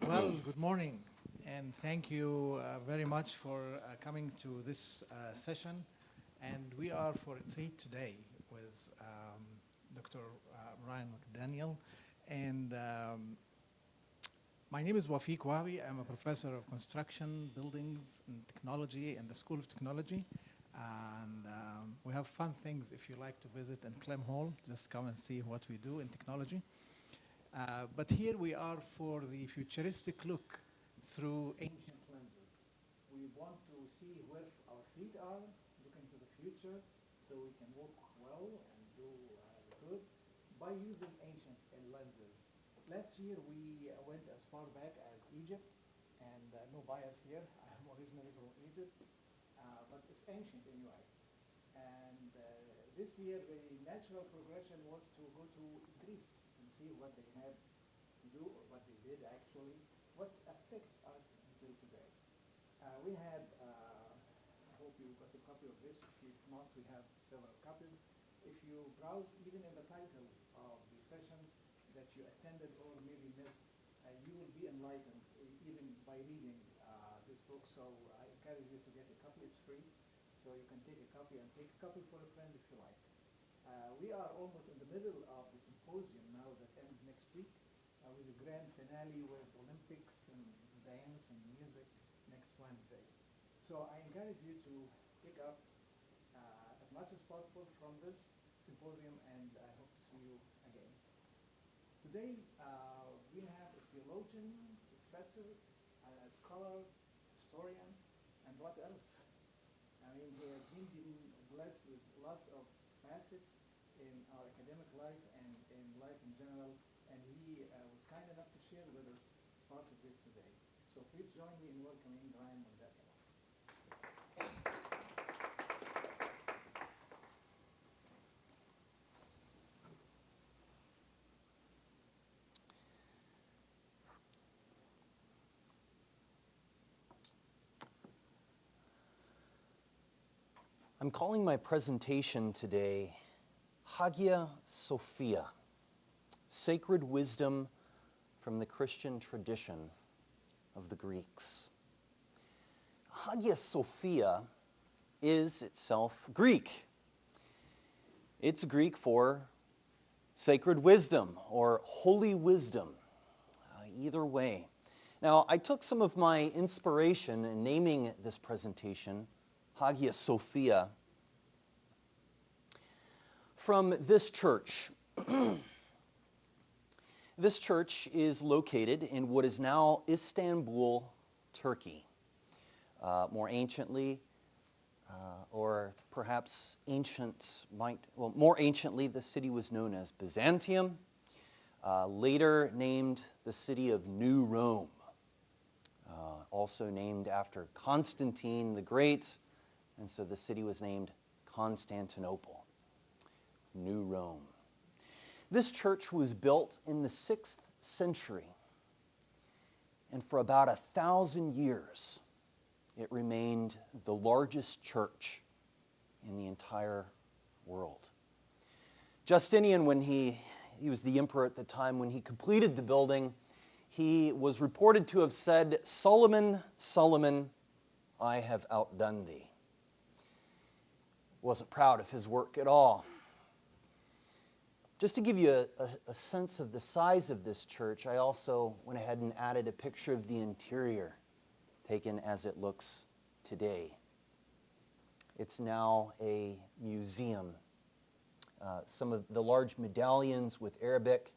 Well, good morning, and thank you very much for coming to this session. And we are for a treat today with Dr. Ryan McDaniel. And my name is Wafiq Wawi. I'm a professor of construction, buildings, and technology in the School of Technology. And we have fun things if you like to visit in Clem Hall. Just come and see what we do in technology. But here we are for the futuristic look through ancient lenses. We want to see where our feet are, looking to the future, so we can walk well and do good by using ancient lenses. Last year we went as far back as Egypt, and no bias here. I'm originally from Egypt, but it's ancient anyway. And this year, the natural progression was to go to Greece and see what they had to do, or what they did actually, what affects us until today. We had, I hope you got a copy of this. If not, we have several copies. If you browse even in the title of the sessions that you attended or maybe missed, you will be enlightened even by reading this book. So I encourage you to get a copy. It's free. So you can take a copy and take a copy for a friend if you like. We are almost in the middle of the symposium now that ends next week with a grand finale with Olympics and dance and music next Wednesday. So I encourage you to pick up as much as possible from this symposium, and I hope to see you again. Today we have a theologian, professor, scholar, historian, and what else? I mean, he has been blessed with lots of facets in our academic life and in life in general, and he was kind enough to share with us part of this today. So please join me in welcoming Ryan McDaniel. I'm calling my presentation today Hagia Sophia, Sacred Wisdom from the Christian Tradition of the Greeks. Hagia Sophia is itself Greek. It's Greek for sacred wisdom or holy wisdom, either way. Now, I took some of my inspiration in naming this presentation Hagia Sophia from this church. This church is located in what is now Istanbul, Turkey. More anciently, or perhaps more anciently, the city was known as Byzantium, later named the city of New Rome, also named after Constantine the Great, and so the city was named Constantinople, New Rome. This church was built in the 6th century, and for about 1,000 years, it remained the largest church in the entire world. Justinian, when he was the emperor at the time, when he completed the building, he was reported to have said, "Solomon, Solomon, I have outdone thee." Wasn't proud of his work at all. Just to give you a sense of the size of this church, I also went ahead and added a picture of the interior, taken as it looks today. It's now a museum. Some of the large medallions with Arabic,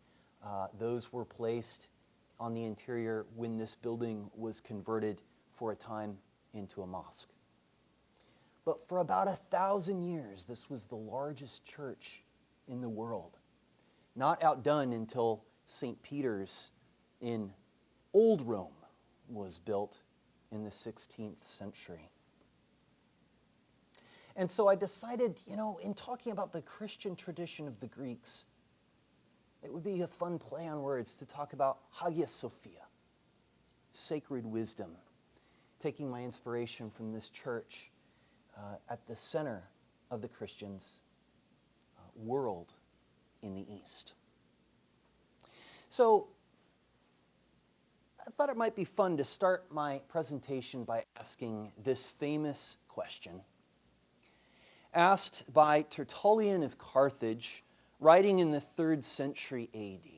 those were placed on the interior when this building was converted for a time into a mosque. But for about 1,000 years, this was the largest church in the world. Not outdone until St. Peter's in Old Rome was built in the 16th century. And so I decided, in talking about the Christian tradition of the Greeks, it would be a fun play on words to talk about Hagia Sophia, sacred wisdom, taking my inspiration from this church at the center of the Christians' world in the East. So thought it might be fun to start my presentation by asking this famous question, asked by Tertullian of Carthage, writing in the 3rd century AD.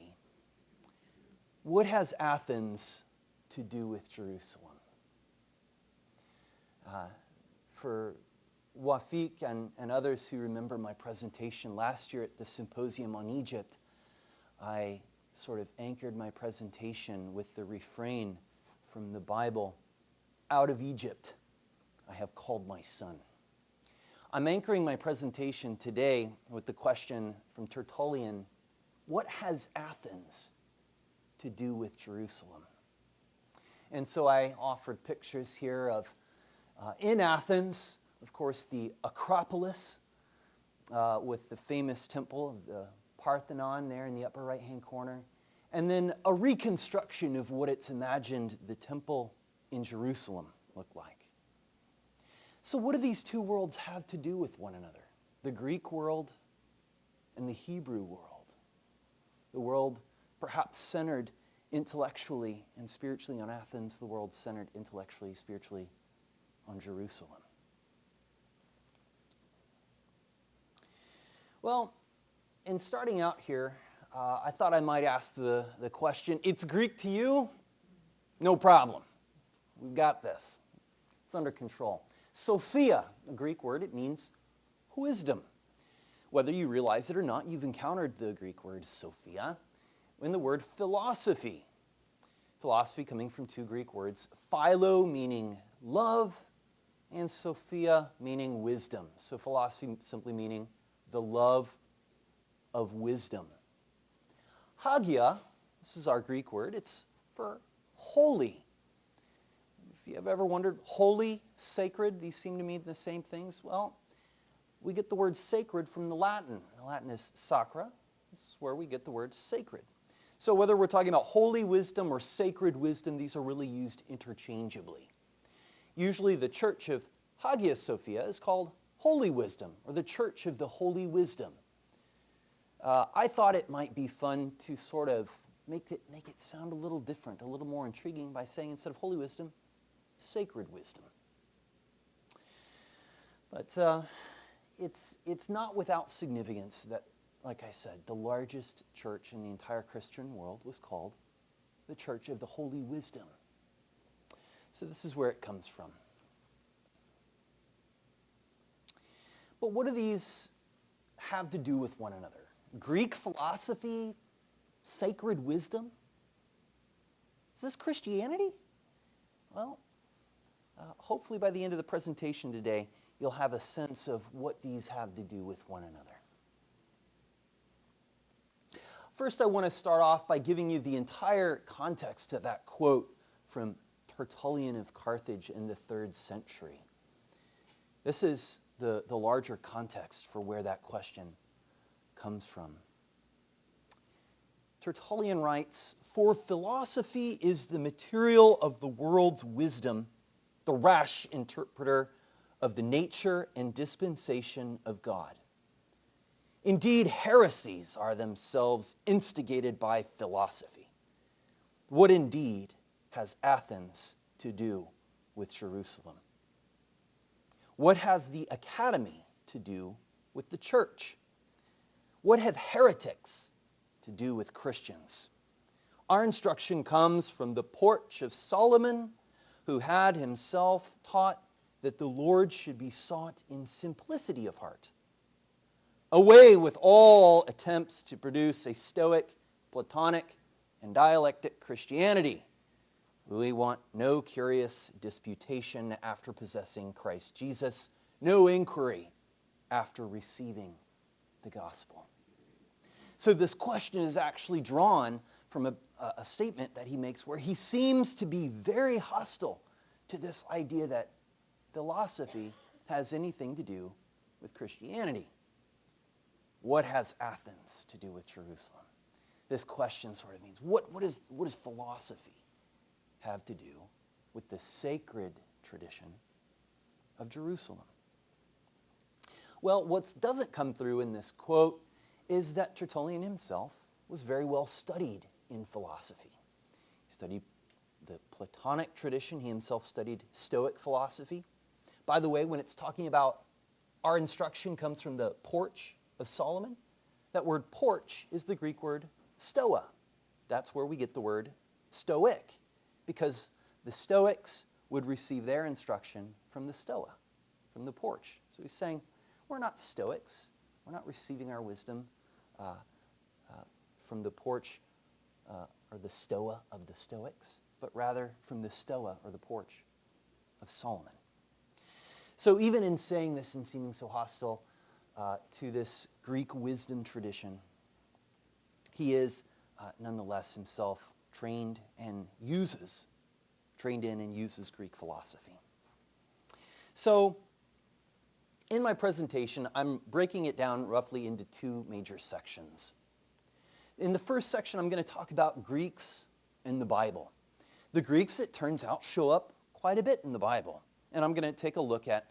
What has Athens to do with Jerusalem? For Wafik and others who remember my presentation last year at the Symposium on Egypt, I sort of anchored my presentation with the refrain from the Bible, "Out of Egypt I have called my son." I'm anchoring my presentation today with the question from Tertullian, what has Athens to do with Jerusalem? And so I offered pictures here of, in Athens, of course, the Acropolis with the famous temple of the Parthenon there in the upper right-hand corner, and then a reconstruction of what it's imagined the temple in Jerusalem looked like. So what do these two worlds have to do with one another? The Greek world and the Hebrew world. The world perhaps centered intellectually and spiritually on Athens, the world centered intellectually, spiritually on Jerusalem. Well, in starting out here, I thought I might ask the question, it's Greek to you? No problem. We've got this. It's under control. Sophia, a Greek word, it means wisdom. Whether you realize it or not, you've encountered the Greek word Sophia in the word philosophy. Philosophy coming from two Greek words, philo meaning love, and Sophia meaning wisdom. So philosophy simply meaning the love of wisdom. Hagia, this is our Greek word, it's for holy. If you have ever wondered, holy, sacred, these seem to mean the same things. Well, we get the word sacred from the Latin. The Latin is sacra. This is where we get the word sacred. So whether we're talking about holy wisdom or sacred wisdom, these are really used interchangeably. Usually the Church of Hagia Sophia is called Holy Wisdom, or the Church of the Holy Wisdom. I thought it might be fun to sort of make it sound a little different, a little more intriguing by saying instead of holy wisdom, sacred wisdom. But it's not without significance that, like I said, the largest church in the entire Christian world was called the Church of the Holy Wisdom. So this is where it comes from. But what do these have to do with one another? Greek philosophy, sacred wisdom? Is this Christianity? Well, hopefully by the end of the presentation today, you'll have a sense of what these have to do with one another. First, I want to start off by giving you the entire context of that quote from Tertullian of Carthage in the 3rd century. This is the larger context for where that question comes from. Tertullian writes, "For philosophy is the material of the world's wisdom, the rash interpreter of the nature and dispensation of God. Indeed, heresies are themselves instigated by philosophy. What indeed has Athens to do with Jerusalem? What has the academy to do with the church? What have heretics to do with Christians? Our instruction comes from the porch of Solomon, who had himself taught that the Lord should be sought in simplicity of heart. Away with all attempts to produce a Stoic, Platonic, and dialectic Christianity. We want no curious disputation after possessing Christ Jesus, no inquiry after receiving the gospel." So this question is actually drawn from a statement that he makes where he seems to be very hostile to this idea that philosophy has anything to do with Christianity. What has Athens to do with Jerusalem? This question sort of means, what does philosophy have to do with the sacred tradition of Jerusalem? Well, what doesn't come through in this quote is that Tertullian himself was very well studied in philosophy. He studied the Platonic tradition. He himself studied Stoic philosophy. By the way, when it's talking about our instruction comes from the porch of Solomon, that word porch is the Greek word stoa. That's where we get the word stoic, because the Stoics would receive their instruction from the stoa, from the porch. So he's saying, we're not Stoics. We're not receiving our wisdom from the porch or the stoa of the Stoics, but rather from the stoa or the porch of Solomon. So even in saying this and seeming so hostile to this Greek wisdom tradition, he is nonetheless himself trained in and uses Greek philosophy. So in my presentation, I'm breaking it down roughly into two major sections. In the first section, I'm going to talk about Greeks in the Bible. The Greeks, it turns out, show up quite a bit in the Bible. And I'm going to take a look at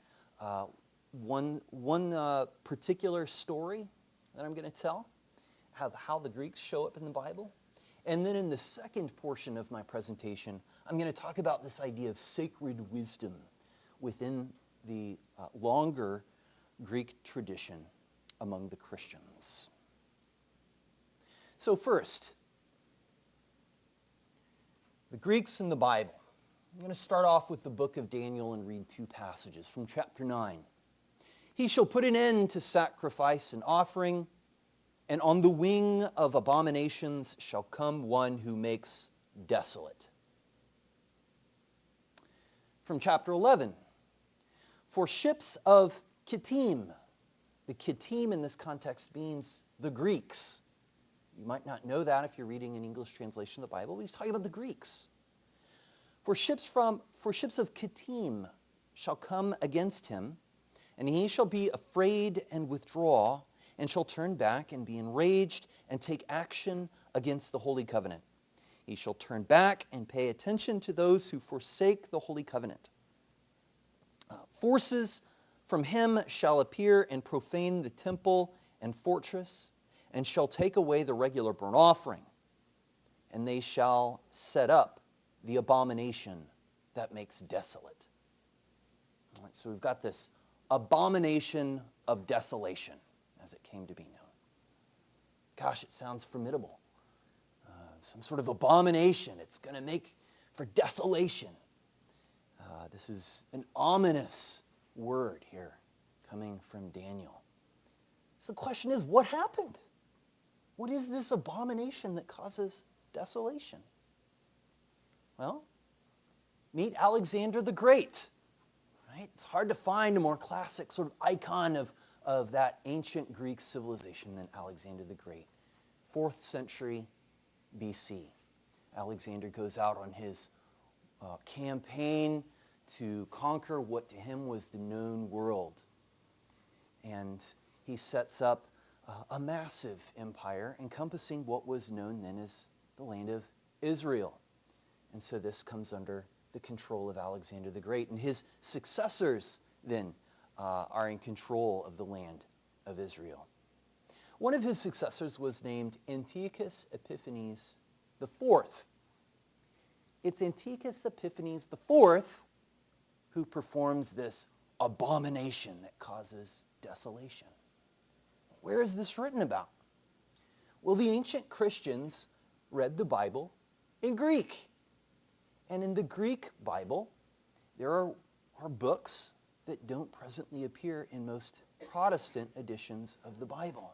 one particular story that I'm going to tell, how the Greeks show up in the Bible. And then in the second portion of my presentation, I'm going to talk about this idea of sacred wisdom within the longer Greek tradition among the Christians. So first, the Greeks in the Bible. I'm going to start off with the book of Daniel and read two passages from chapter 9. He shall put an end to sacrifice and offering, and on the wing of abominations shall come one who makes desolate. From chapter 11, for ships of Kittim. The Kittim in this context means the Greeks. You might not know that if you're reading an English translation of the Bible, but he's talking about the Greeks. For ships of Kittim shall come against him, and he shall be afraid and withdraw, and shall turn back and be enraged and take action against the holy covenant. He shall turn back and pay attention to those who forsake the holy covenant. Forces from him shall appear and profane the temple and fortress, and shall take away the regular burnt offering, and they shall set up the abomination that makes desolate. All right, so we've got this abomination of desolation, as it came to be known. Gosh, it sounds formidable. Some sort of abomination. It's going to make for desolation. This is an ominous word here coming from Daniel. So the question is, what happened? What is this abomination that causes desolation? Well, meet Alexander the Great. Right? It's hard to find a more classic sort of icon of that ancient Greek civilization than Alexander the Great. 4th century BC. Alexander goes out on his campaign to conquer what to him was the known world. And he sets up a massive empire encompassing what was known then as the land of Israel. And so this comes under the control of Alexander the Great. And his successors then are in control of the land of Israel. One of his successors was named Antiochus Epiphanes IV. It's Antiochus Epiphanes IV who performs this abomination that causes desolation. Where is this written about? Well, the ancient Christians read the Bible in Greek. And in the Greek Bible, there are books that don't presently appear in most Protestant editions of the Bible.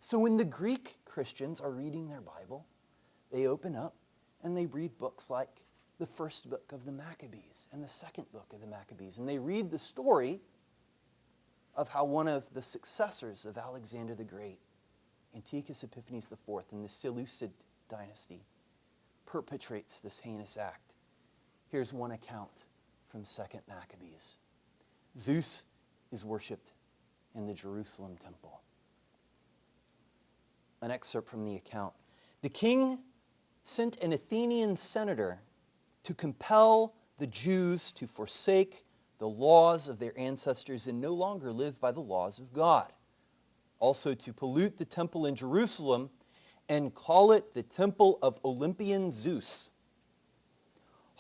So when the Greek Christians are reading their Bible, they open up and they read books like the first book of the Maccabees and the second book of the Maccabees. And they read the story of how one of the successors of Alexander the Great, Antiochus Epiphanes IV in the Seleucid dynasty, perpetrates this heinous act. Here's one account from 2nd Maccabees. Zeus is worshipped in the Jerusalem temple. An excerpt from the account. The king sent an Athenian senator to compel the Jews to forsake the laws of their ancestors and no longer live by the laws of God. Also to pollute the temple in Jerusalem and call it the temple of Olympian Zeus.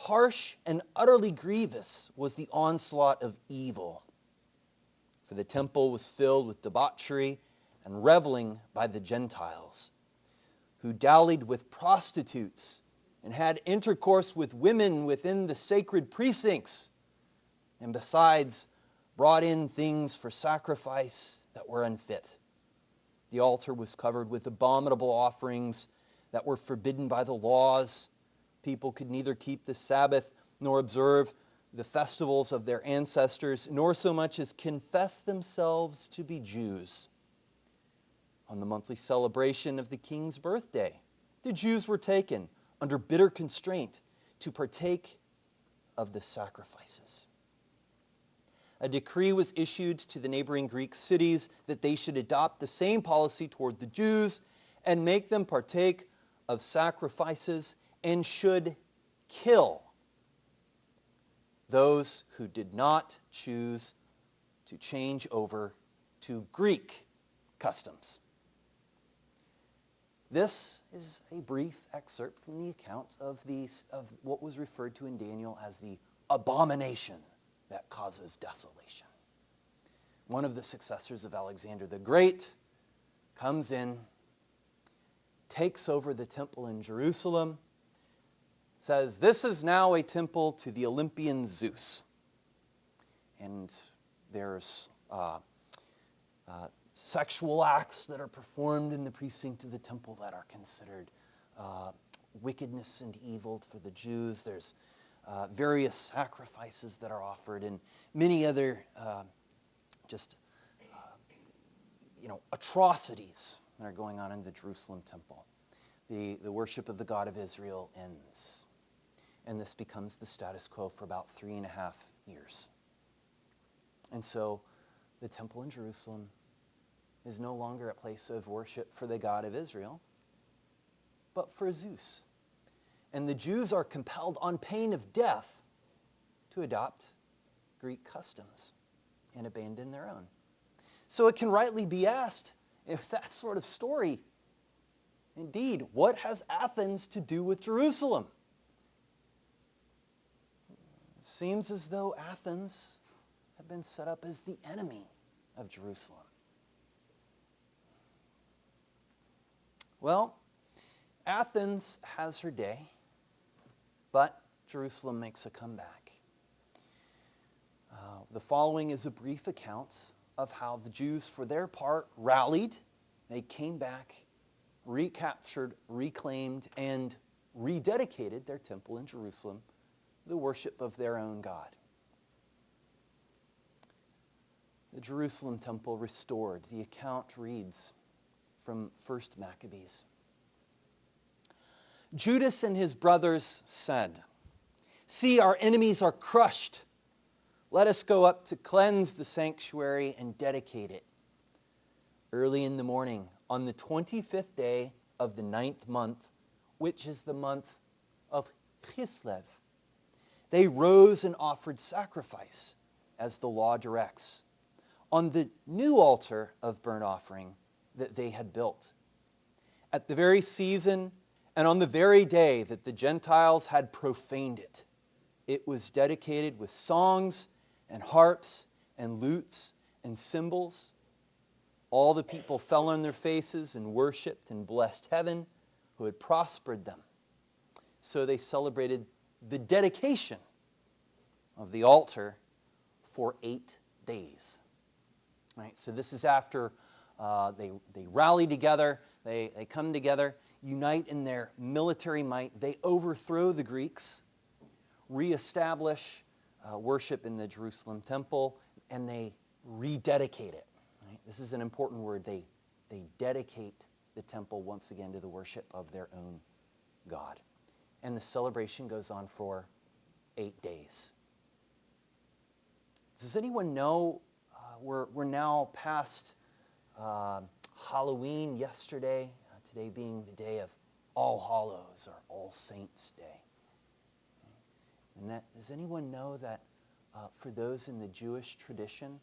Harsh and utterly grievous was the onslaught of evil, for the temple was filled with debauchery and reveling by the Gentiles, who dallied with prostitutes and had intercourse with women within the sacred precincts, and besides brought in things for sacrifice that were unfit. The altar was covered with abominable offerings that were forbidden by the laws. People could neither keep the Sabbath nor observe the festivals of their ancestors, nor so much as confess themselves to be Jews. On the monthly celebration of the king's birthday, the Jews were taken under bitter constraint to partake of the sacrifices. A decree was issued to the neighboring Greek cities that they should adopt the same policy toward the Jews and make them partake of sacrifices, and should kill those who did not choose to change over to Greek customs. This is a brief excerpt from the account of what was referred to in Daniel as the abomination that causes desolation. One of the successors of Alexander the Great comes in, takes over the temple in Jerusalem, says, "This is now a temple to the Olympian Zeus." And there's sexual acts that are performed in the precinct of the temple that are considered wickedness and evil for the Jews. There's various sacrifices that are offered, and many other atrocities that are going on in the Jerusalem temple. The worship of the God of Israel ends. And this becomes the status quo for about 3.5 years. And so the temple in Jerusalem is no longer a place of worship for the God of Israel, but for Zeus. And the Jews are compelled on pain of death to adopt Greek customs and abandon their own. So it can rightly be asked, if that sort of story, indeed, what has Athens to do with Jerusalem? It seems as though Athens had been set up as the enemy of Jerusalem. Well, Athens has her day, but Jerusalem makes a comeback. The following is a brief account of how the Jews, for their part, rallied. They came back, recaptured, reclaimed, and rededicated their temple in Jerusalem, the worship of their own God. The Jerusalem temple restored. The account reads from 1 Maccabees. Judas and his brothers said, "See, our enemies are crushed. Let us go up to cleanse the sanctuary and dedicate it." Early in the morning, on the 25th day of the 9th month, which is the month of Chislev, they rose and offered sacrifice, as the law directs, on the new altar of burnt offering that they had built. At the very season and on the very day that the Gentiles had profaned it, it was dedicated with songs and harps and lutes and cymbals. All the people fell on their faces and worshipped and blessed heaven, who had prospered them. So they celebrated the dedication of the altar for 8 days. Right, so this is after they rally together, they come together, unite in their military might. They overthrow the Greeks, reestablish worship in the Jerusalem temple, and they rededicate it. Right? This is an important word. They dedicate the temple once again to the worship of their own God. And the celebration goes on for 8 days. Does anyone know, we're now past Halloween yesterday, today being the day of All Hallows or All Saints Day. And does anyone know that for those in the Jewish tradition,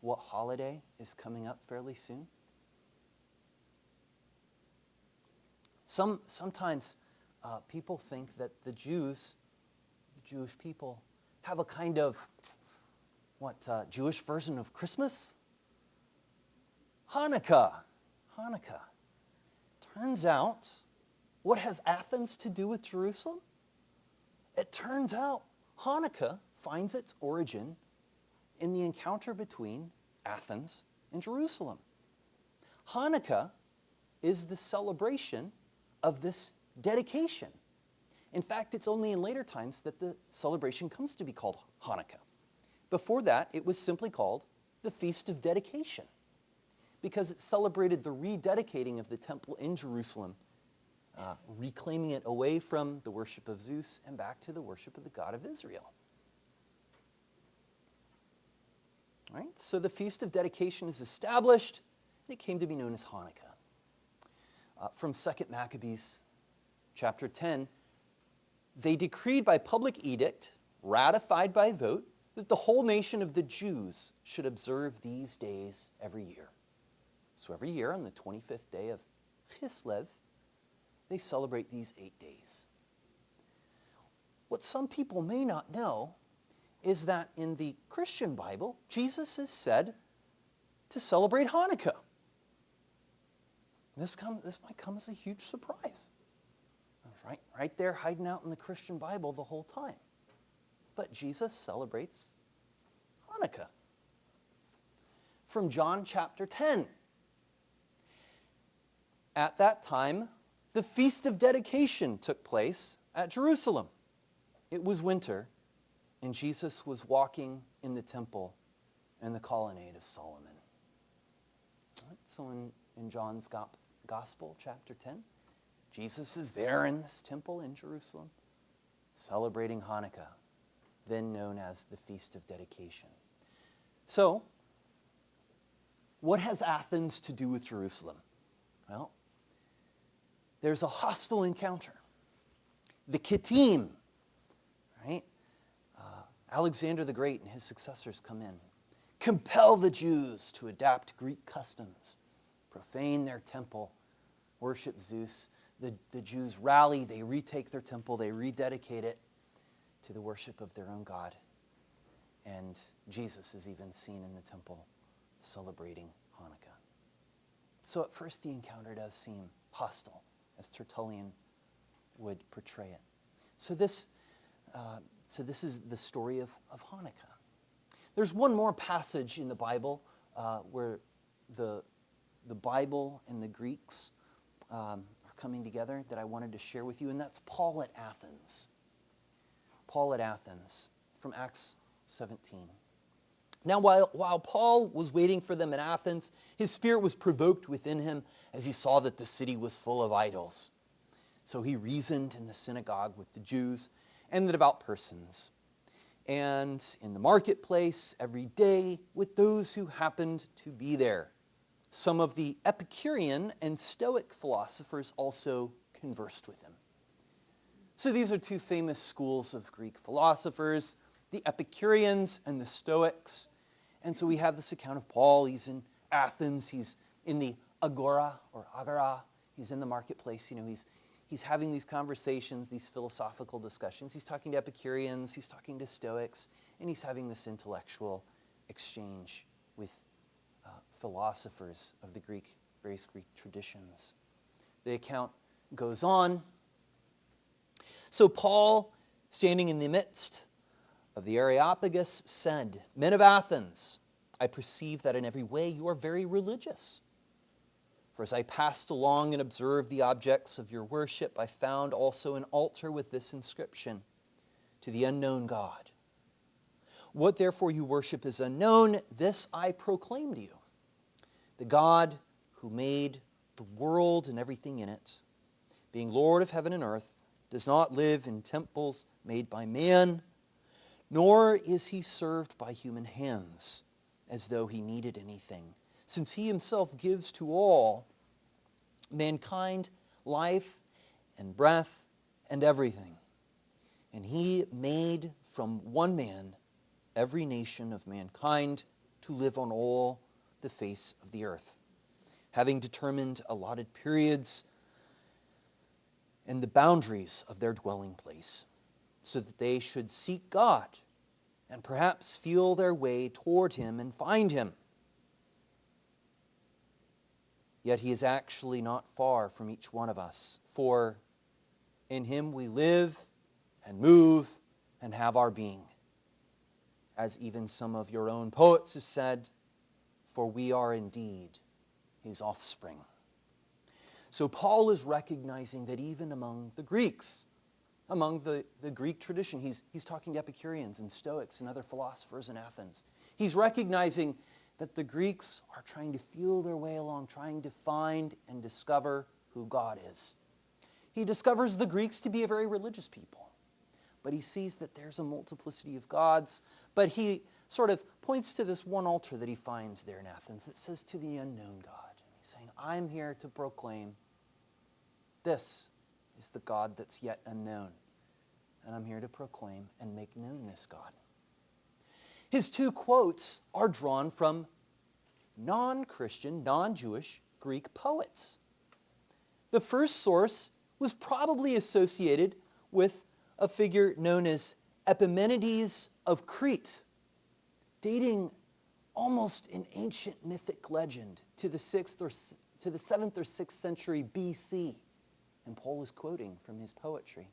what holiday is coming up fairly soon? Sometimes people think that the Jews the Jewish people have a kind of, Jewish version of Christmas? Hanukkah. Hanukkah. Turns out, what has Athens to do with Jerusalem? It turns out Hanukkah finds its origin in the encounter between Athens and Jerusalem. Hanukkah is the celebration of this dedication. In fact, it's only in later times that the celebration comes to be called Hanukkah. Before that, it was simply called the Feast of Dedication, because it celebrated the rededicating of the temple in Jerusalem, reclaiming it away from the worship of Zeus and back to the worship of the God of Israel. Right? So the Feast of Dedication is established, and it came to be known as Hanukkah. From 2 Maccabees chapter 10, they decreed by public edict, ratified by vote, that the whole nation of the Jews should observe these days every year. So every year on the 25th day of Kislev, they celebrate these 8 days. What some people may not know is that in the Christian Bible, Jesus is said to celebrate Hanukkah. This might come as a huge surprise. Right there hiding out in the Christian Bible the whole time. But Jesus celebrates Hanukkah. From John chapter 10. At that time, the Feast of Dedication took place at Jerusalem. It was winter, and Jesus was walking in the temple in the colonnade of Solomon. So in John's Gospel, chapter 10, Jesus is there in this temple in Jerusalem, celebrating Hanukkah, then known as the Feast of Dedication. So, what has Athens to do with Jerusalem? Well, there's a hostile encounter. The Kittim, right? Alexander the Great and his successors come in, compel the Jews to adapt Greek customs, profane their temple, worship Zeus. The Jews rally, they retake their temple, they rededicate it to the worship of their own God. And Jesus is even seen in the temple celebrating Hanukkah. So at first the encounter does seem hostile, as Tertullian would portray it. So this is the story of Hanukkah. There's one more passage in the Bible where the Bible and the Greeks are coming together that I wanted to share with you, and that's Paul at Athens. Paul at Athens, from Acts 17. Now, while Paul was waiting for them at Athens, his spirit was provoked within him as he saw that the city was full of idols. So he reasoned in the synagogue with the Jews and the devout persons, and in the marketplace every day with those who happened to be there. Some of the Epicurean and Stoic philosophers also conversed with him. So these are two famous schools of Greek philosophers, the Epicureans and the Stoics. And so we have this account of Paul. He's in Athens. He's in the agora or agora. He's in the marketplace. He's having these conversations, these philosophical discussions. He's talking to Epicureans. He's talking to Stoics. And he's having this intellectual exchange with philosophers of the various Greek traditions. The account goes on. So Paul, standing in the midst of the Areopagus, said, "Men of Athens, I perceive that in every way you are very religious. For as I passed along and observed the objects of your worship, I found also an altar with this inscription, to the unknown God. What therefore you worship is unknown, this I proclaim to you. The God who made the world and everything in it, being Lord of heaven and earth, does not live in temples made by man, nor is he served by human hands, as though he needed anything, since he himself gives to all mankind life and breath and everything. And he made from one man every nation of mankind to live on all the face of the earth, having determined allotted periods and the boundaries of their dwelling place, so that they should seek God and perhaps feel their way toward him and find him. Yet he is actually not far from each one of us, for in him we live and move and have our being. As even some of your own poets have said, for we are indeed his offspring. So Paul is recognizing that even among the Greeks, among the Greek tradition, he's talking to Epicureans and Stoics and other philosophers in Athens. He's recognizing that the Greeks are trying to feel their way along, trying to find and discover who God is. He discovers the Greeks to be a very religious people, but he sees that there's a multiplicity of gods. But he sort of points to this one altar that he finds there in Athens that says, to the unknown God. And he's saying, I'm here to proclaim this is the God that's yet unknown. And I'm here to proclaim and make known this God. His two quotes are drawn from non-Christian, non-Jewish Greek poets. The first source was probably associated with a figure known as Epimenides of Crete, dating almost an ancient mythic legend to the 7th or 6th century BC. And Paul is quoting from his poetry.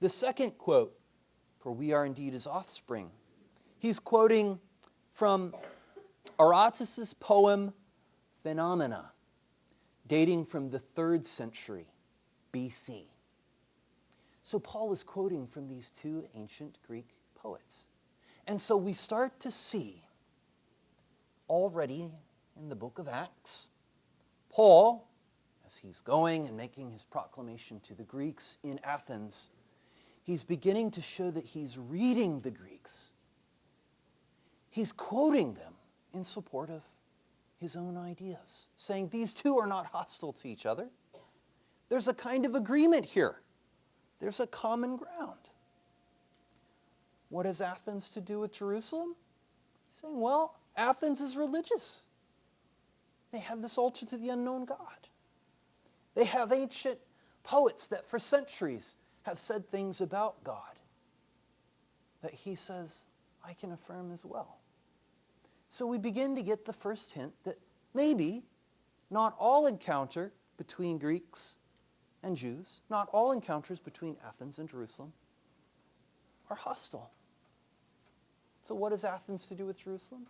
The second quote, for we are indeed his offspring, he's quoting from Aratus's poem Phenomena, dating from the 3rd century BC. So Paul is quoting from these two ancient Greek poets. And so we start to see already in the book of Acts, Paul, as he's going and making his proclamation to the Greeks in Athens, he's beginning to show that he's reading the Greeks. He's quoting them in support of his own ideas, saying these two are not hostile to each other. There's a kind of agreement here. There's a common ground. What has Athens to do with Jerusalem? He's saying, well, Athens is religious. They have this altar to the unknown God. They have ancient poets that for centuries have said things about God that he says, I can affirm as well. So we begin to get the first hint that maybe not all encounter between Greeks and Jews, not all encounters between Athens and Jerusalem are hostile. So what has Athens to do with Jerusalem?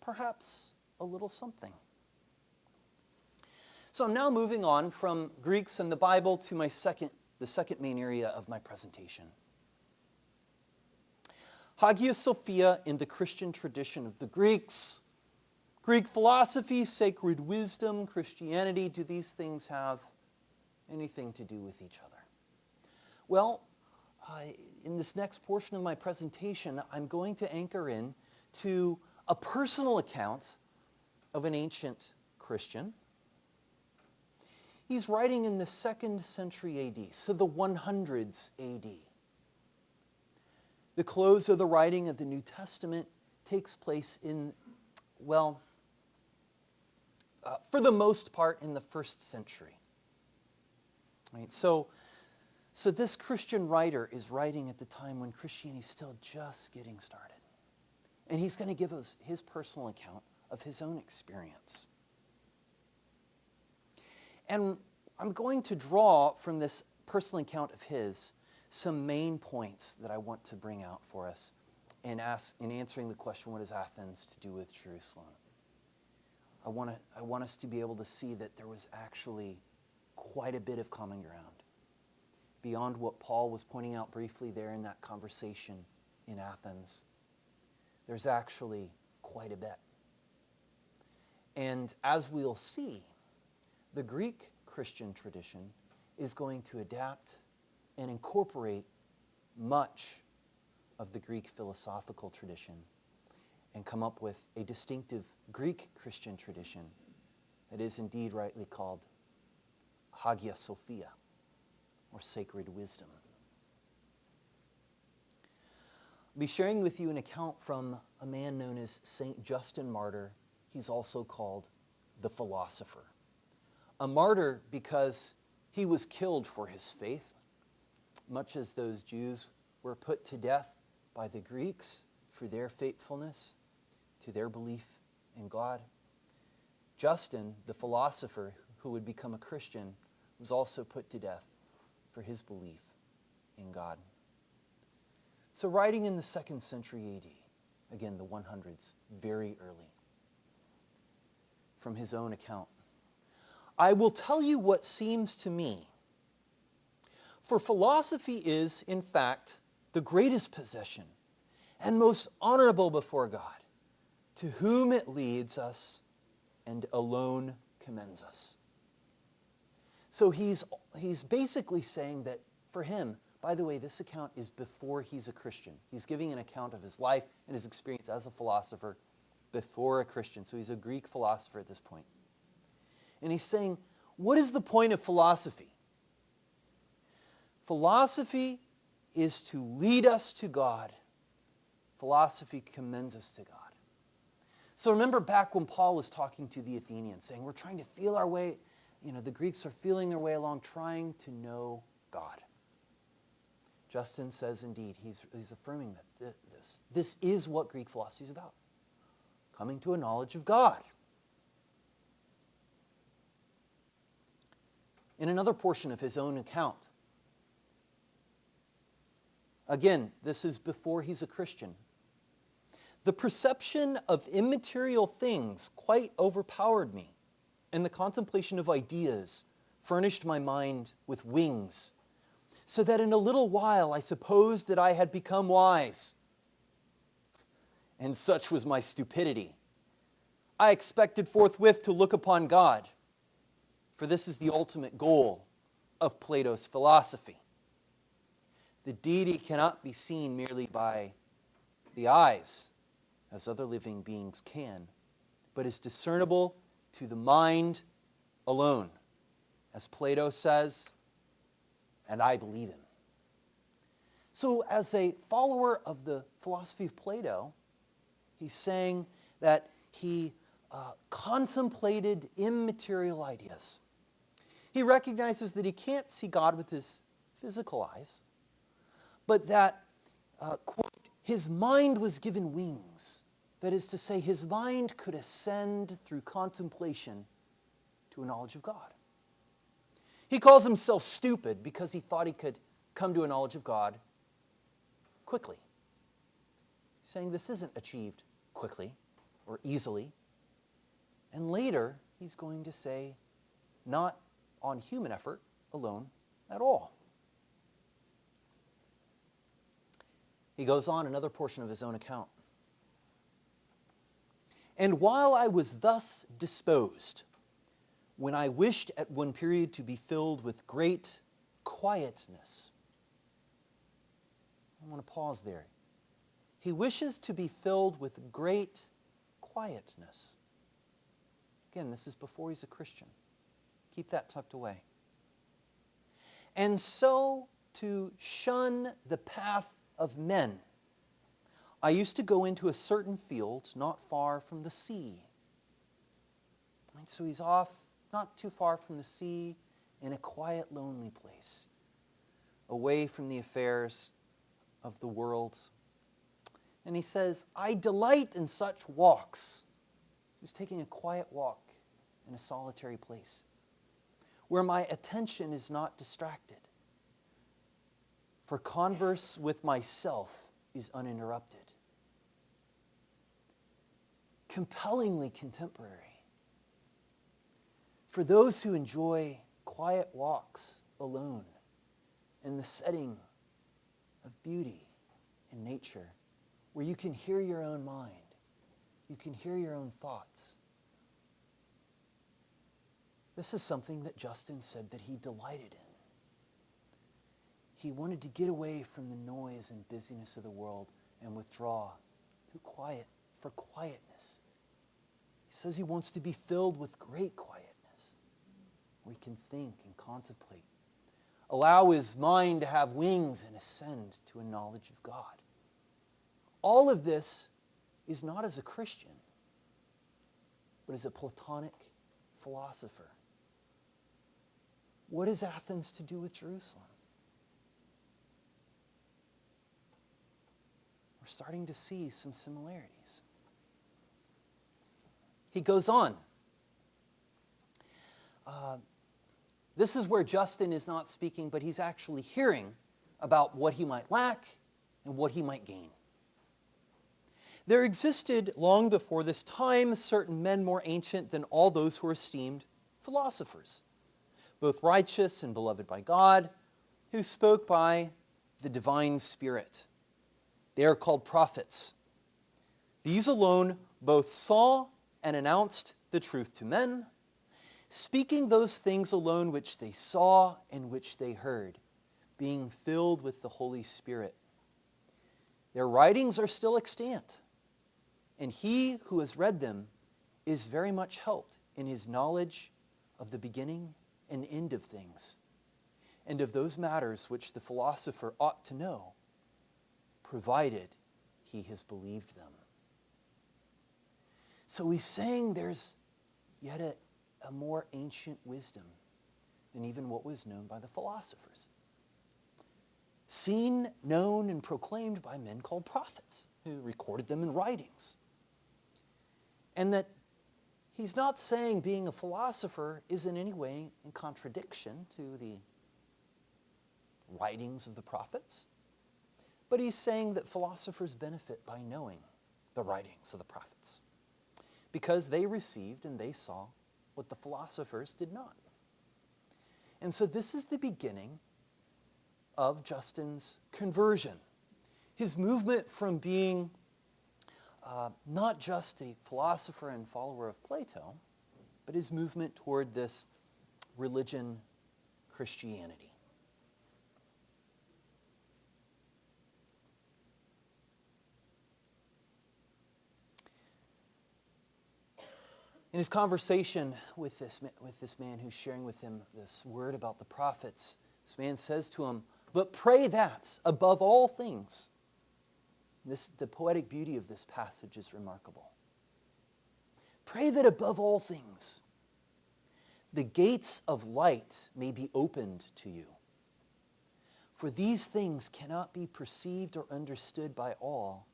Perhaps a little something. So I'm now moving on from Greeks and the Bible to the second main area of my presentation. Hagia Sophia in the Christian tradition of the Greeks. Greek philosophy, sacred wisdom, Christianity, do these things have anything to do with each other? Well, in this next portion of my presentation, I'm going to anchor in to a personal account of an ancient Christian. He's writing in the 2nd century AD, so the 100s AD. The close of the writing of the New Testament takes place in, for the most part, in the 1st century. Right? So this Christian writer is writing at the time when Christianity is still just getting started. And he's going to give us his personal account of his own experience. And I'm going to draw from this personal account of his some main points that I want to bring out for us in answering the question, what has Athens to do with Jerusalem? I want us to be able to see that there was actually quite a bit of common ground beyond what Paul was pointing out briefly there in that conversation in Athens. There's actually quite a bit. And as we'll see, the Greek Christian tradition is going to adapt and incorporate much of the Greek philosophical tradition and come up with a distinctive Greek Christian tradition that is indeed rightly called Hagia Sophia, or sacred wisdom. I'll be sharing with you an account from a man known as Saint Justin Martyr. He's also called the philosopher. A martyr because he was killed for his faith. much as those Jews were put to death by the Greeks for their faithfulness to their belief in God, Justin, the philosopher who would become a Christian, was also put to death for his belief in God. So writing in the 2nd century AD, again the 100s, very early, from his own account, I will tell you what seems to me. For philosophy is, in fact, the greatest possession and most honorable before God, to whom it leads us and alone commends us. So he's basically saying that for him, by the way, this account is before he's a Christian. He's giving an account of his life and his experience as a philosopher before a Christian. So he's a Greek philosopher at this point. And he's saying, what is the point of philosophy? Philosophy is to lead us to God. Philosophy commends us to God. So remember back when Paul was talking to the Athenians, saying we're trying to feel our way, the Greeks are feeling their way along, trying to know God. Justin says, indeed, he's affirming that this is what Greek philosophy is about, coming to a knowledge of God. In another portion of his own account, again, this is before he's a Christian, the perception of immaterial things quite overpowered me, and the contemplation of ideas furnished my mind with wings, so that in a little while I supposed that I had become wise. And such was my stupidity. I expected forthwith to look upon God, for this is the ultimate goal of Plato's philosophy. The deity cannot be seen merely by the eyes, as other living beings can, but is discernible to the mind alone, as Plato says, and I believe him. So as a follower of the philosophy of Plato, he's saying that he contemplated immaterial ideas. He recognizes that he can't see God with his physical eyes, but that, quote, his mind was given wings. That is to say, his mind could ascend through contemplation to a knowledge of God. He calls himself stupid because he thought he could come to a knowledge of God quickly. He's saying this isn't achieved quickly or easily. And later, he's going to say, not on human effort alone at all. He goes on another portion of his own account. And while I was thus disposed, when I wished at one period to be filled with great quietness. I want to pause there. He wishes to be filled with great quietness. Again, this is before he's a Christian. Keep that tucked away. And so to shun the path of men, I used to go into a certain field not far from the sea. And so he's off, not too far from the sea, in a quiet, lonely place, away from the affairs of the world. And he says, I delight in such walks. He was taking a quiet walk in a solitary place, where my attention is not distracted. For converse with myself is uninterrupted. Compellingly contemporary. For those who enjoy quiet walks alone in the setting of beauty in nature, where you can hear your own mind, you can hear your own thoughts. This is something that Justin said that he delighted in. He wanted to get away from the noise and busyness of the world and withdraw to quiet, for quietness. He says he wants to be filled with great quietness, where he can think and contemplate. Allow his mind to have wings and ascend to a knowledge of God. All of this is not as a Christian, but as a Platonic philosopher. What has Athens to do with Jerusalem? we're starting to see some similarities. He goes on. This is where Justin is not speaking, but he's actually hearing about what he might lack and what he might gain. There existed long before this time certain men more ancient than all those who are esteemed philosophers, both righteous and beloved by God, who spoke by the divine Spirit. They are called prophets. These alone both saw and announced the truth to men, speaking those things alone which they saw and which they heard, being filled with the Holy Spirit. Their writings are still extant, and he who has read them is very much helped in his knowledge of the beginning and end of things, and of those matters which the philosopher ought to know, provided he has believed them. So he's saying there's yet a more ancient wisdom than even what was known by the philosophers. Seen, known, and proclaimed by men called prophets, who recorded them in writings. And that he's not saying being a philosopher is in any way in contradiction to the writings of the prophets, but he's saying that philosophers benefit by knowing the writings of the prophets, because they received and they saw what the philosophers did not. And so this is the beginning of Justin's conversion. His movement from being not just a philosopher and follower of Plato, but his movement toward this religion, Christianity. In his conversation with this man who's sharing with him this word about the prophets, this man says to him, "But pray that, above all things," the poetic beauty of this passage is remarkable. "Pray that above all things, the gates of light may be opened to you. For these things cannot be perceived or understood by all,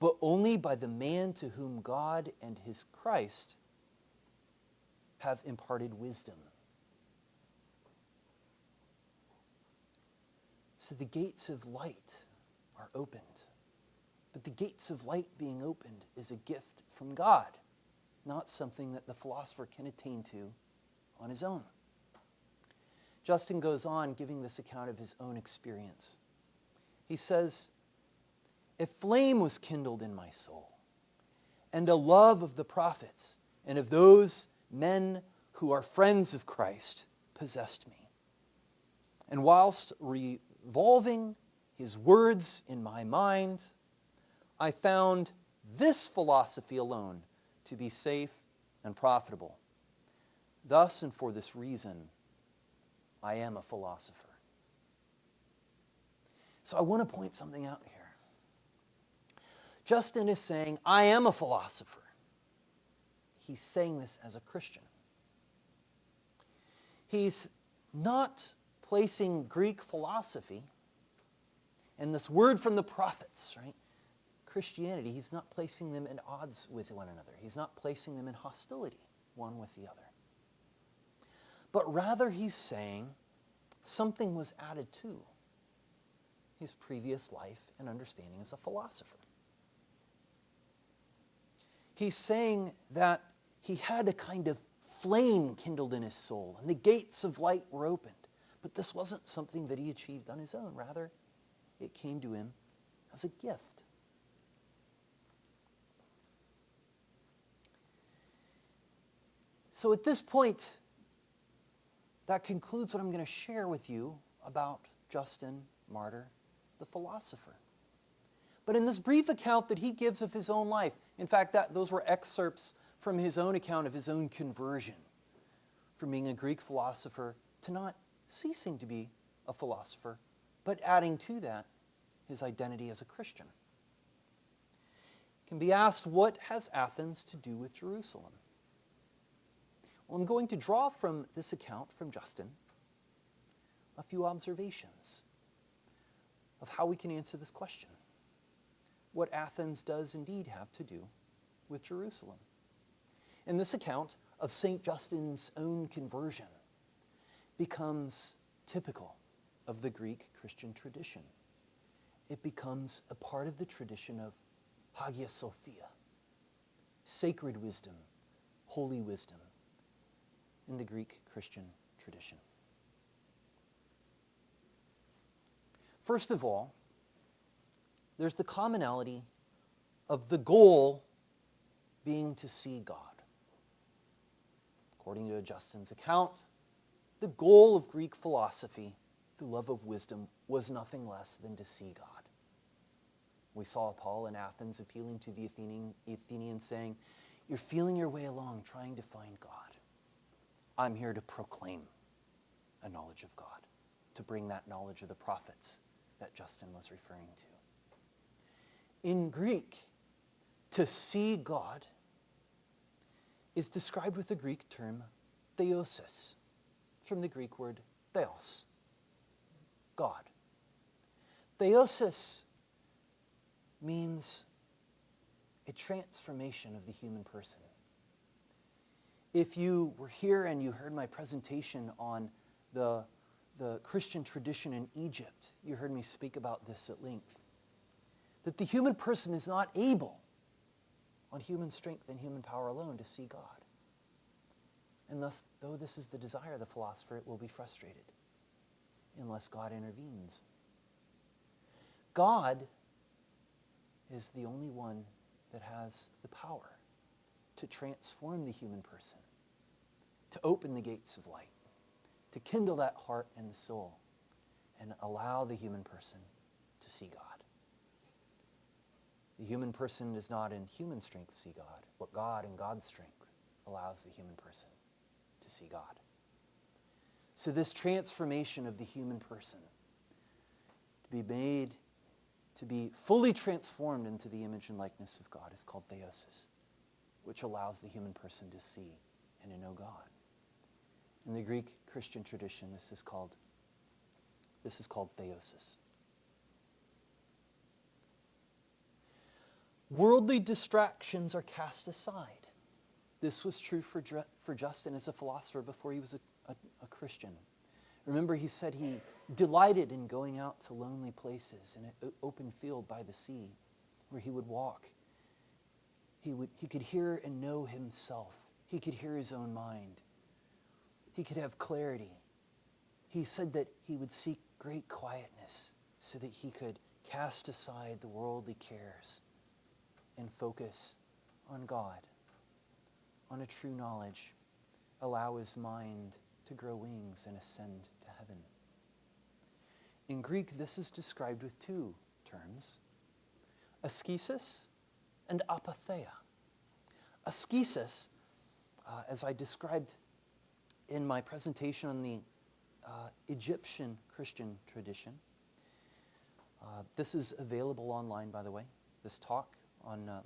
but only by the man to whom God and his Christ have imparted wisdom." So the gates of light are opened. But the gates of light being opened is a gift from God, not something that the philosopher can attain to on his own. Justin goes on giving this account of his own experience. He says, "A flame was kindled in my soul, and a love of the prophets and of those men who are friends of Christ possessed me. And whilst revolving his words in my mind, I found this philosophy alone to be safe and profitable. Thus and for this reason, I am a philosopher." So I want to point something out here. Justin is saying, I am a philosopher. He's saying this as a Christian. He's not placing Greek philosophy and this word from the prophets, right? Christianity, he's not placing them in odds with one another. He's not placing them in hostility one with the other. But rather he's saying something was added to his previous life and understanding as a philosopher. He's saying that he had a kind of flame kindled in his soul, and the gates of light were opened. But this wasn't something that he achieved on his own. Rather, it came to him as a gift. So at this point, that concludes what I'm going to share with you about Justin Martyr, the philosopher. But in this brief account that he gives of his own life, in fact, those were excerpts from his own account of his own conversion, from being a Greek philosopher to not ceasing to be a philosopher, but adding to that his identity as a Christian. It can be asked, what has Athens to do with Jerusalem? Well, I'm going to draw from this account from Justin a few observations of how we can answer this question. what Athens does indeed have to do with Jerusalem. And this account of St. Justin's own conversion becomes typical of the Greek Christian tradition. It becomes a part of the tradition of Hagia Sophia, sacred wisdom, holy wisdom in the Greek Christian tradition. First of all, there's the commonality of the goal being to see God. According to Justin's account, the goal of Greek philosophy, the love of wisdom, was nothing less than to see God. We saw Paul in Athens appealing to the Athenians saying, "You're feeling your way along trying to find God. I'm here to proclaim a knowledge of God, to bring that knowledge of the prophets that Justin was referring to." In Greek, to see God is described with the Greek term theosis, from the Greek word theos, God. Theosis means a transformation of the human person. If you were here and you heard my presentation on the Christian tradition in Egypt, you heard me speak about this at length, that the human person is not able, on human strength and human power alone, to see God. And thus, though this is the desire of the philosopher, it will be frustrated unless God intervenes. God is the only one that has the power to transform the human person, to open the gates of light, to kindle that heart and the soul, and allow the human person to see God. The human person is not in human strength to see God, but God in God's strength allows the human person to see God. So this transformation of the human person, to be made, to be fully transformed into the image and likeness of God, is called theosis, which allows the human person to see and to know God. In the Greek Christian tradition, this is called theosis. Worldly distractions are cast aside. This was true for Justin as a philosopher before he was a Christian. Remember, he said he delighted in going out to lonely places in an open field by the sea where he would walk. He could hear and know himself. He could hear his own mind. He could have clarity. He said that he would seek great quietness so that he could cast aside the worldly cares and focus on God, on a true knowledge, allow his mind to grow wings and ascend to heaven. In Greek, this is described with two terms, askesis and apatheia. Askesis, as I described in my presentation on the Egyptian Christian tradition, this is available online, by the way, this talk,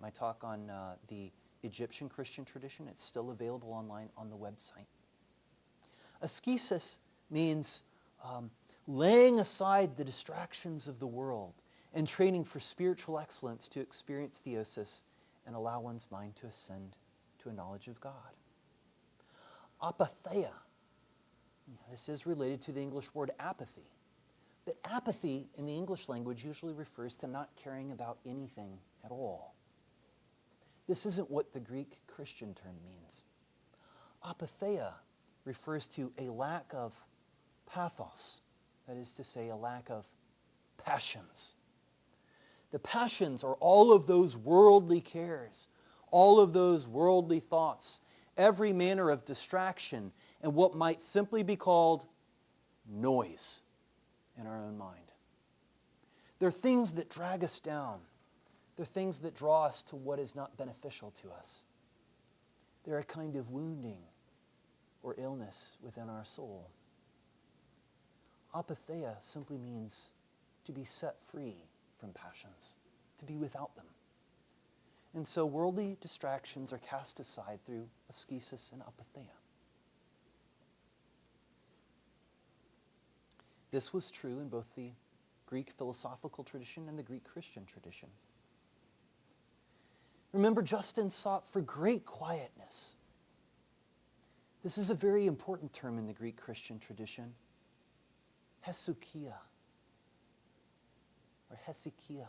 my talk on the Egyptian Christian tradition. It's still available online on the website. Askesis means laying aside the distractions of the world and training for spiritual excellence to experience theosis and allow one's mind to ascend to a knowledge of God. Apatheia, this is related to the English word apathy. But apathy in the English language usually refers to not caring about anything at all. This isn't what the Greek Christian term means. Apatheia refers to a lack of pathos, that is to say, a lack of passions. The passions are all of those worldly cares, all of those worldly thoughts, every manner of distraction, and what might simply be called noise in our own mind. They're things that drag us down. They're things that draw us to what is not beneficial to us. They're a kind of wounding or illness within our soul. Apatheia simply means to be set free from passions, to be without them. And so worldly distractions are cast aside through askesis and apatheia. This was true in both the Greek philosophical tradition and the Greek Christian tradition. Remember, Justin sought for great quietness. This is a very important term in the Greek Christian tradition. Hesychia, or hesychia.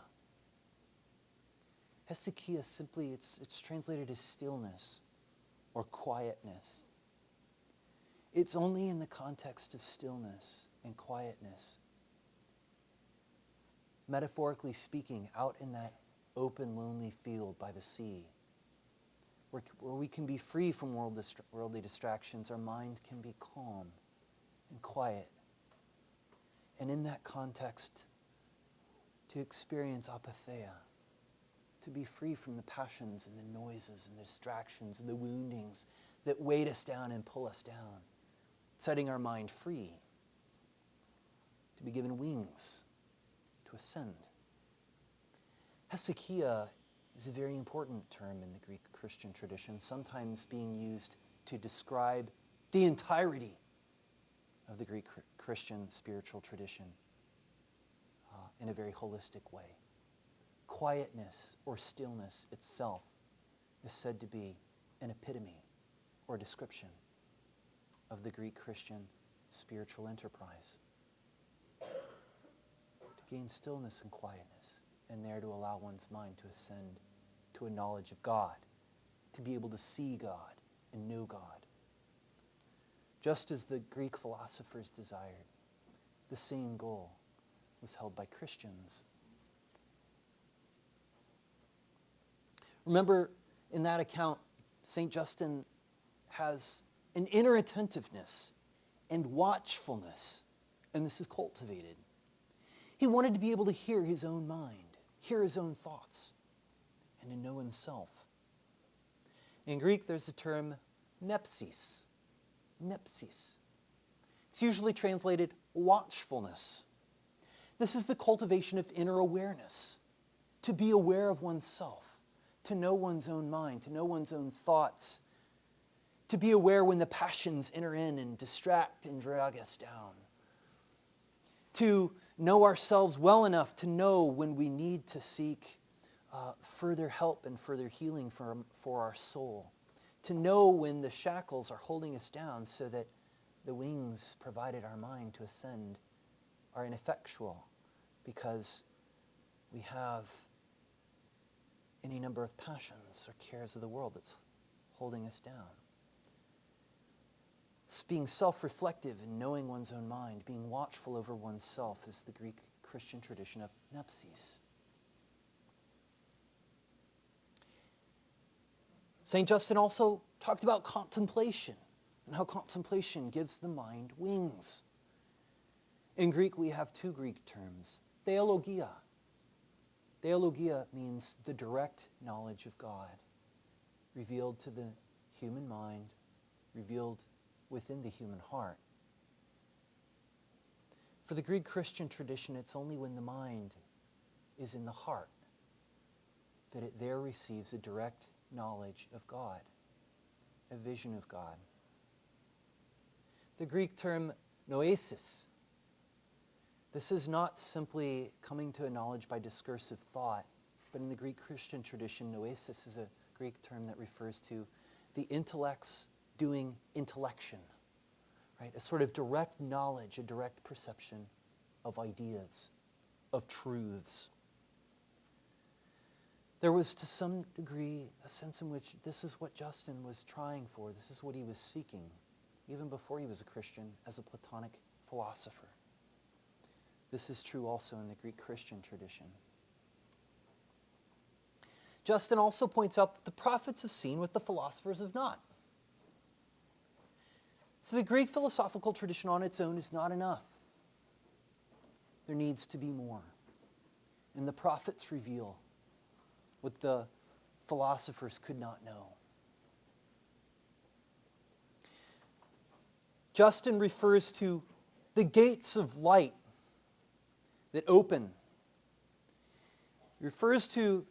Hesychia simply, it's translated as stillness or quietness. It's only in the context of stillness and quietness, metaphorically speaking, out in that open, lonely field by the sea, where we can be free from worldly distractions, our mind can be calm and quiet. And in that context, to experience apatheia, to be free from the passions and the noises and the distractions and the woundings that weight us down and pull us down, setting our mind free, to be given wings to ascend. Hesychia is a very important term in the Greek Christian tradition, sometimes being used to describe the entirety of the Greek Christian spiritual tradition in a very holistic way. Quietness or stillness itself is said to be an epitome or description of the Greek Christian spiritual enterprise. To gain stillness and quietness, and there to allow one's mind to ascend to a knowledge of God, to be able to see God and know God. Just as the Greek philosophers desired, the same goal was held by Christians. Remember, in that account, St. Justin has an inner attentiveness and watchfulness, and this is cultivated. He wanted to be able to hear his own mind, hear his own thoughts, and to know himself. In Greek, there's a term nepsis. Nepsis. It's usually translated watchfulness. This is the cultivation of inner awareness, to be aware of oneself, to know one's own mind, to know one's own thoughts, to be aware when the passions enter in and distract and drag us down, to know ourselves well enough to know when we need to seek further help and further healing for our soul, to know when the shackles are holding us down so that the wings provided our mind to ascend are ineffectual because we have any number of passions or cares of the world that's holding us down. It's being self-reflective and knowing one's own mind, being watchful over oneself is the Greek Christian tradition of nepsis. St. Justin also talked about contemplation and how contemplation gives the mind wings. In Greek, we have two Greek terms, theologia. Theologia means the direct knowledge of God, revealed to the human mind, revealed within the human heart. For the Greek Christian tradition, it's only when the mind is in the heart that it there receives a direct knowledge of God, a vision of God. The Greek term noesis, this is not simply coming to a knowledge by discursive thought, but in the Greek Christian tradition, noesis is a Greek term that refers to the intellect's doing intellection, right? A sort of direct knowledge, a direct perception of ideas, of truths. There was to some degree a sense in which this is what Justin was trying for, this is what he was seeking, even before he was a Christian, as a Platonic philosopher. This is true also in the Greek Christian tradition. Justin also points out that the prophets have seen what the philosophers have not. So the Greek philosophical tradition on its own is not enough. There needs to be more. And the prophets reveal what the philosophers could not know. Justin refers to the gates of light that open. He refers to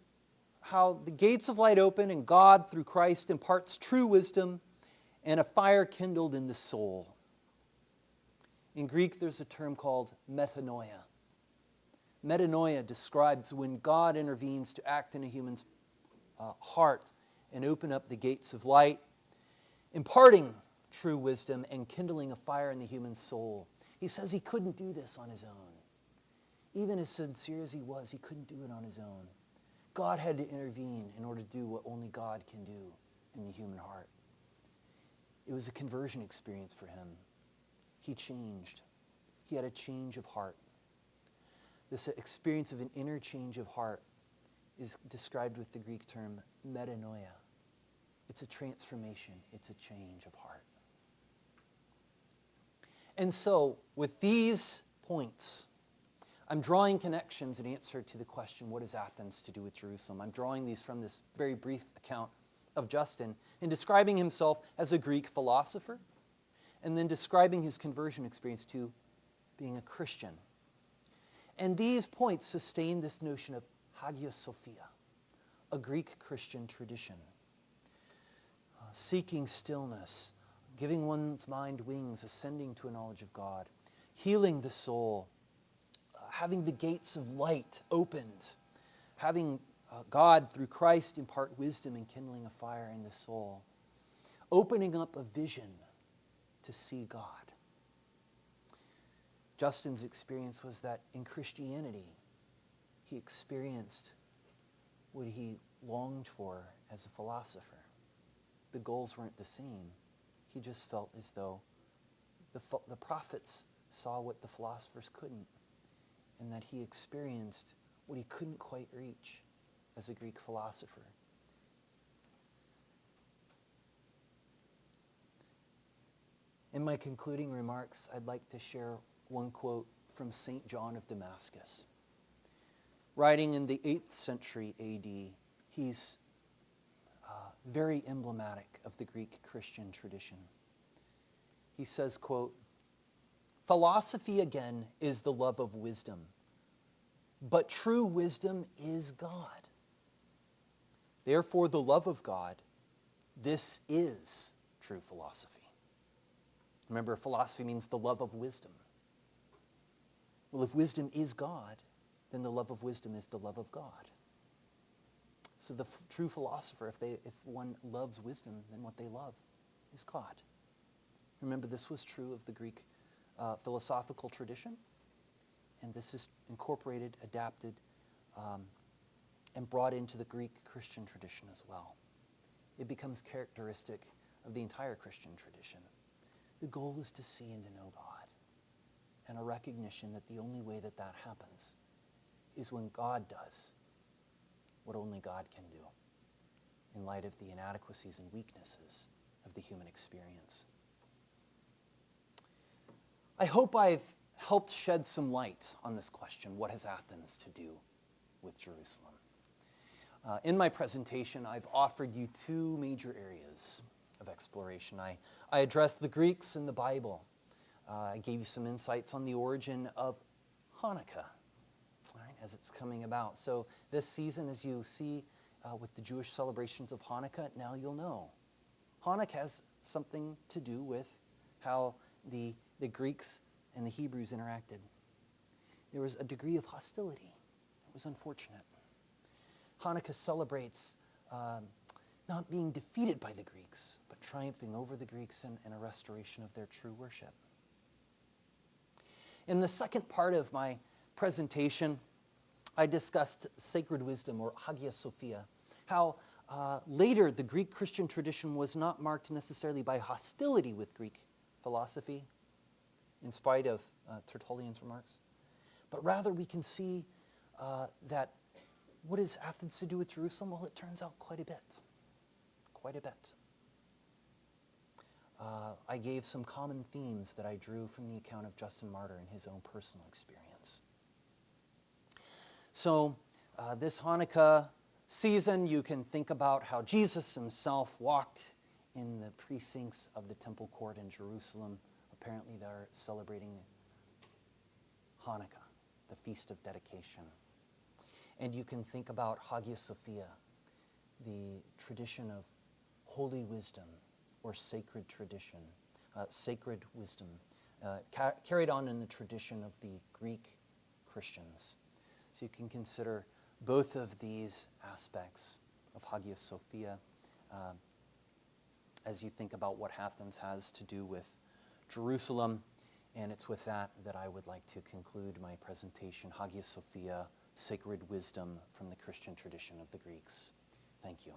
how the gates of light open and God, through Christ, imparts true wisdom and a fire kindled in the soul. In Greek, there's a term called metanoia. Metanoia describes when God intervenes to act in a human's heart and open up the gates of light, imparting true wisdom and kindling a fire in the human soul. He says he couldn't do this on his own. Even as sincere as he was, he couldn't do it on his own. God had to intervene in order to do what only God can do in the human heart. It was a conversion experience for him. He changed. He had a change of heart. This experience of an inner change of heart is described with the Greek term metanoia. It's a transformation. It's a change of heart. And so, with these points, I'm drawing connections in answer to the question, what has Athens to do with Jerusalem? I'm drawing these from this very brief account of Justin in describing himself as a Greek philosopher and then describing his conversion experience to being a Christian. And these points sustain this notion of Hagia Sophia, a Greek Christian tradition. Seeking stillness, giving one's mind wings, ascending to a knowledge of God, healing the soul, having the gates of light opened, having God through Christ impart wisdom and kindling a fire in the soul, opening up a vision to see God. Justin's experience was that in Christianity, he experienced what he longed for as a philosopher. The goals weren't the same. He just felt as though the prophets saw what the philosophers couldn't, and that he experienced what he couldn't quite reach as a Greek philosopher. In my concluding remarks, I'd like to share one quote from St. John of Damascus. Writing in the 8th century A.D., he's very emblematic of the Greek Christian tradition. He says, quote, "Philosophy, again, is the love of wisdom, but true wisdom is God. Therefore, the love of God, this is true philosophy." Remember, philosophy means the love of wisdom. Well, if wisdom is God, then the love of wisdom is the love of God. So the true philosopher, if one loves wisdom, then what they love is God. Remember, this was true of the Greek philosophical tradition, and this is incorporated, adapted, and brought into the Greek Christian tradition as well. It becomes characteristic of the entire Christian tradition. The goal is to see and to know God, and a recognition that the only way that that happens is when God does what only God can do in light of the inadequacies and weaknesses of the human experience. I hope I've helped shed some light on this question, what has Athens to do with Jerusalem? In my presentation, I've offered you two major areas of exploration. I addressed the Greeks and the Bible. I gave you some insights on the origin of Hanukkah, right, as it's coming about. So this season, as you see with the Jewish celebrations of Hanukkah, now you'll know. Hanukkah has something to do with how the Greeks and the Hebrews interacted. There was a degree of hostility. It was unfortunate. Hanukkah celebrates not being defeated by the Greeks, but triumphing over the Greeks and a restoration of their true worship. In the second part of my presentation, I discussed sacred wisdom, or Hagia Sophia, how later the Greek Christian tradition was not marked necessarily by hostility with Greek philosophy, in spite of Tertullian's remarks, but rather we can see that what has Athens to do with Jerusalem? Well, it turns out quite a bit. Quite a bit. I gave some common themes that I drew from the account of Justin Martyr and his own personal experience. So this Hanukkah season, you can think about how Jesus himself walked in the precincts of the temple court in Jerusalem. Apparently they're celebrating Hanukkah, the Feast of Dedication. And you can think about Hagia Sophia, the tradition of holy wisdom or sacred tradition, sacred wisdom, carried on in the tradition of the Greek Christians. So you can consider both of these aspects of Hagia Sophia as you think about what Athens has to do with Jerusalem. And it's with that that I would like to conclude my presentation, Hagia Sophia, Sacred Wisdom from the Christian Tradition of the Greeks. Thank you.